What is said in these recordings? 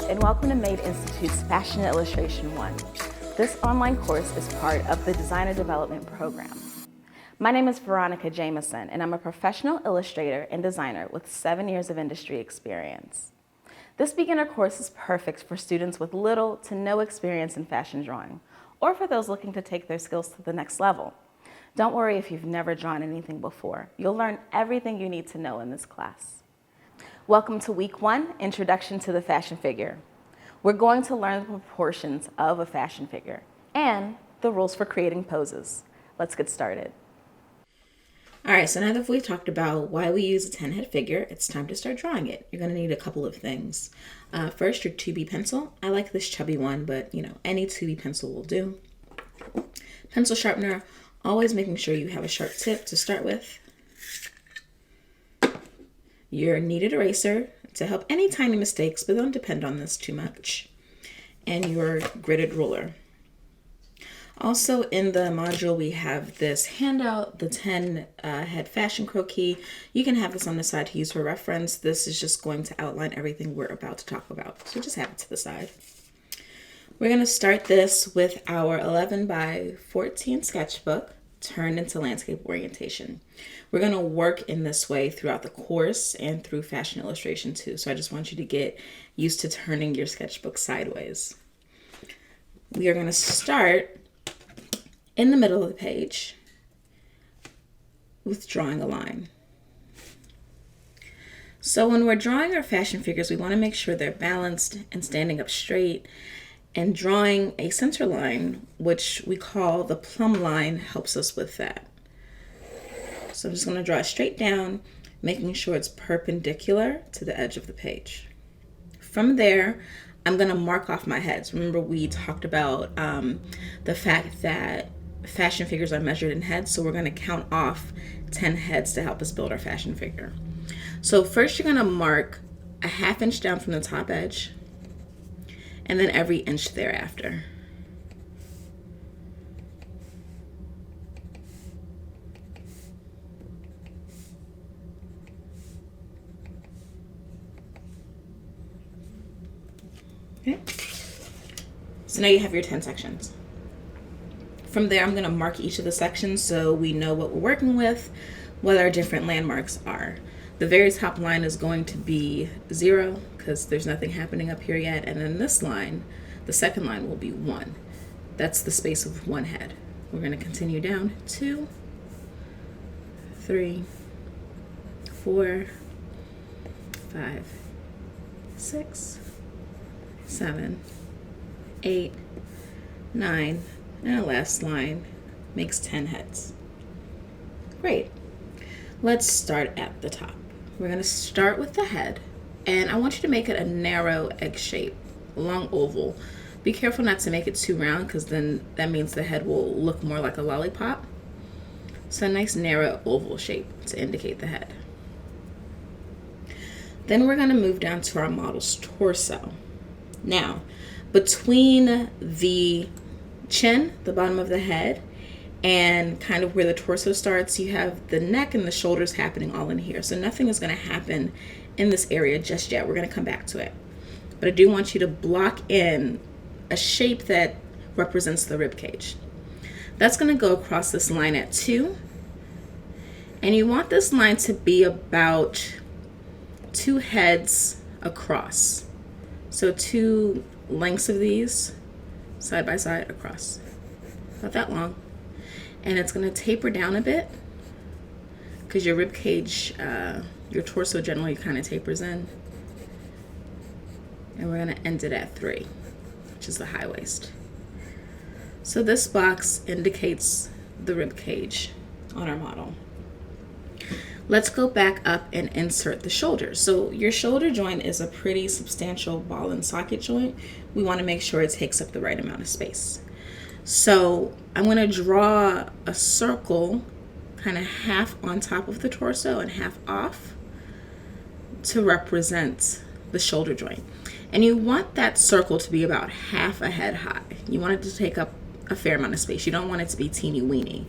and welcome to Made Institute's Fashion Illustration 1. This online course is part of the Designer Development Program. My name is Veronica Jamison, and I'm a professional illustrator and designer with 7 years of industry experience. This beginner course is perfect for students with little to no experience in fashion drawing, or for those looking to take their skills to the next level. Don't worry if you've never drawn anything before. You'll learn everything you need to know in this class. Welcome to Week 1, Introduction to the Fashion Figure. We're going to learn the proportions of a fashion figure and the rules for creating poses. Let's get started. All right, so now that we've talked about why we use a 10-head figure, it's time to start drawing it. You're going to need a couple of things. First, your 2B pencil. I like this chubby one, but any 2B pencil will do. Pencil sharpener, always making sure you have a sharp tip to start with. Your kneaded eraser to help any tiny mistakes, but don't depend on this too much. And your gridded ruler. Also in the module, we have this handout, the 10-head fashion croquis. You can have this on the side to use for reference. This is just going to outline everything we're about to talk about. So just have it to the side. We're going to start this with our 11 by 14 sketchbook turned into landscape orientation. We're going to work in this way throughout the course and through fashion illustration too. So I just want you to get used to turning your sketchbook sideways. We are going to start in the middle of the page with drawing a line. So when we're drawing our fashion figures, we want to make sure they're balanced and standing up straight. And drawing a center line, which we call the plumb line, helps us with that. So I'm just going to draw it straight down, making sure it's perpendicular to the edge of the page. From there, I'm going to mark off my heads. Remember, we talked about the fact that fashion figures are measured in heads, so we're going to count off 10 heads to help us build our fashion figure. So first, you're going to mark a 1/2 inch down from the top edge, and then every inch thereafter. Okay. So now you have your 10 sections. From there, I'm going to mark each of the sections so we know what we're working with, what our different landmarks are. The very top line is going to be 0 because there's nothing happening up here yet. And then this line, the second line, will be 1. That's the space of one head. We're going to continue down 2, 3, 4, 5, 6, 7, 8, 9, and the last line makes 10 heads. Great. Let's start at the top. We're going to start with the head, and I want you to make it a narrow egg shape, a long oval. Be careful not to make it too round because then that means the head will look more like a lollipop. So a nice narrow oval shape to indicate the head. Then we're going to move down to our model's torso. Now, between the chin, the bottom of the head, and kind of where the torso starts, you have the neck and the shoulders happening all in here. So nothing is going to happen in this area just yet. We're going to come back to it. But I do want you to block in a shape that represents the rib cage. That's going to go across this line at 2. And you want this line to be about 2 heads across. So 2 lengths of these side by side across. About that long. And it's going to taper down a bit because your rib cage, your torso generally kind of tapers in. And we're going to end it at 3, which is the high waist. So this box indicates the rib cage on our model. Let's go back up and insert the shoulder. So your shoulder joint is a pretty substantial ball and socket joint. We want to make sure it takes up the right amount of space. So I'm going to draw a circle kind of half on top of the torso and half off to represent the shoulder joint. And you want that circle to be about half a head high. You want it to take up a fair amount of space. You don't want it to be teeny weeny.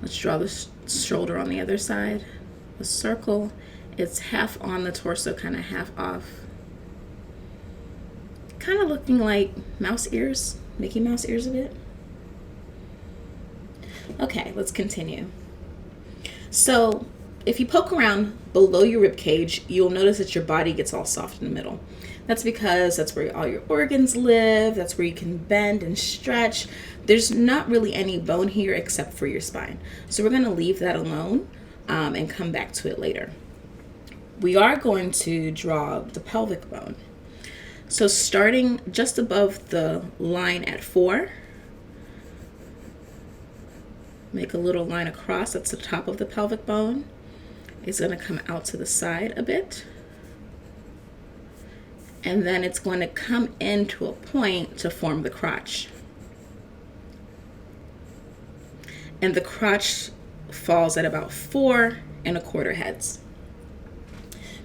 Let's draw the shoulder on the other side. A circle, it's half on the torso, kind of half off. kind of looking like mouse ears, Mickey Mouse ears a bit. Okay, let's continue. So if you poke around below your rib cage, you'll notice that your body gets all soft in the middle. That's because that's where all your organs live. That's where you can bend and stretch. There's not really any bone here except for your spine. So we're going to leave that alone and come back to it later. We are going to draw the pelvic bone. So starting just above the line at 4, make a little line across. That's the top of the pelvic bone. It's going to come out to the side a bit. And then it's going to come into a point to form the crotch. And the crotch falls at about 4¼ heads.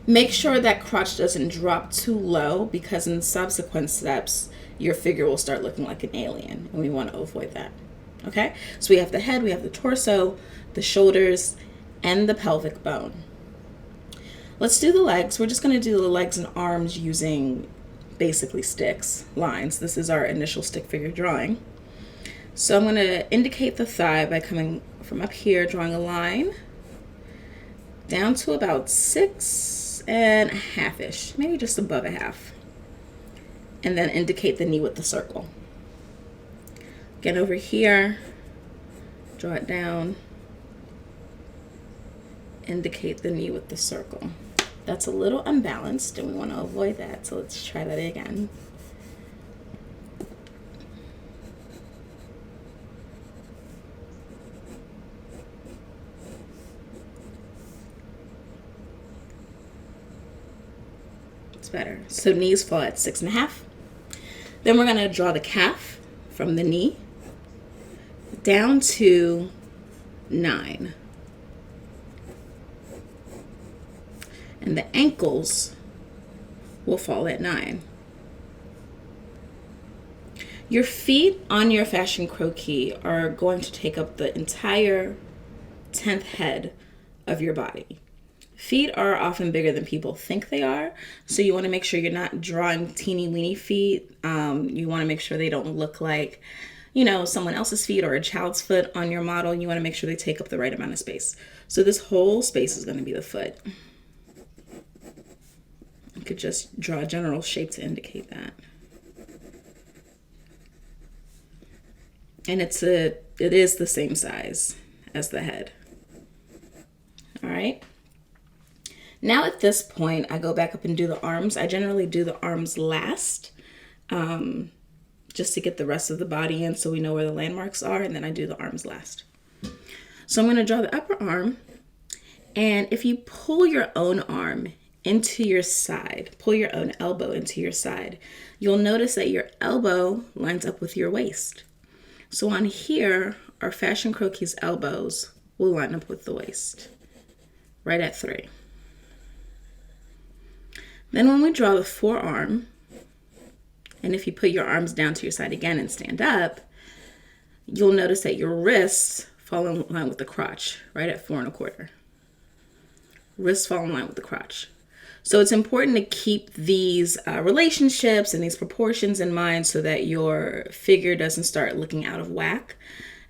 Make sure that crotch doesn't drop too low, because in subsequent steps, your figure will start looking like an alien, and we want to avoid that. Okay, so we have the head, we have the torso, the shoulders, and the pelvic bone. Let's do the legs. We're just going to do the legs and arms using basically sticks, lines. This is our initial stick figure drawing. So I'm going to indicate the thigh by coming from up here, drawing a line down to about 6½ maybe just above a half. And then indicate the knee with the circle. Again, over here, draw it down, indicate the knee with the circle. That's a little unbalanced and we want to avoid that, so let's try that again. It's better. So knees fall at 6½ Then we're going to draw the calf from the knee down to 9. And the ankles will fall at 9. Your feet on your fashion croquis are going to take up the entire 10th head of your body. Feet are often bigger than people think they are, so you want to make sure you're not drawing teeny weeny feet. You want to make sure they don't look like, someone else's feet or a child's foot on your model. You want to make sure they take up the right amount of space. So this whole space is going to be the foot. You could just draw a general shape to indicate that. And it is the same size as the head. All right. Now at this point, I go back up and do the arms. I generally do the arms last, just to get the rest of the body in so we know where the landmarks are, and then I do the arms last. So I'm going to draw the upper arm, and if you pull your own arm into your side, pull your own elbow into your side, you'll notice that your elbow lines up with your waist. So on here, our fashion croquis elbows will line up with the waist, right at 3. Then when we draw the forearm, and if you put your arms down to your side again and stand up, you'll notice that your wrists fall in line with the crotch, right at 4¼ Wrists fall in line with the crotch. So it's important to keep these relationships and these proportions in mind so that your figure doesn't start looking out of whack.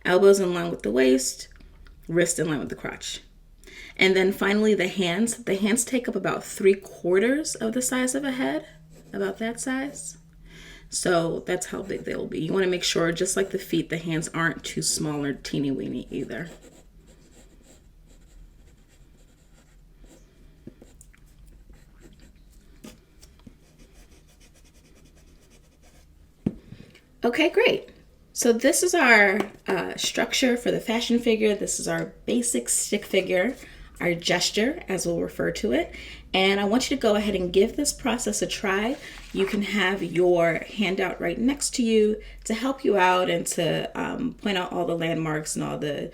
Elbows in line with the waist, wrist in line with the crotch. And then finally the hands. The hands take up about 3/4 of the size of a head, about that size. So that's how big they will be. You want to make sure, just like the feet, the hands aren't too small or teeny weeny either. Okay, great. So this is our structure for the fashion figure. This is our basic stick figure, our gesture, as we'll refer to it. And I want you to go ahead and give this process a try. You can have your handout right next to you to help you out and to point out all the landmarks and all the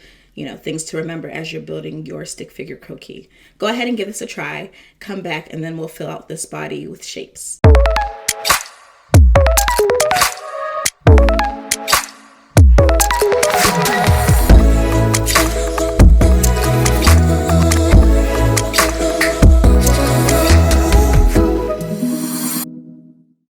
things to remember as you're building your stick figure croquis. Go ahead and give this a try, come back, and then we'll fill out this body with shapes.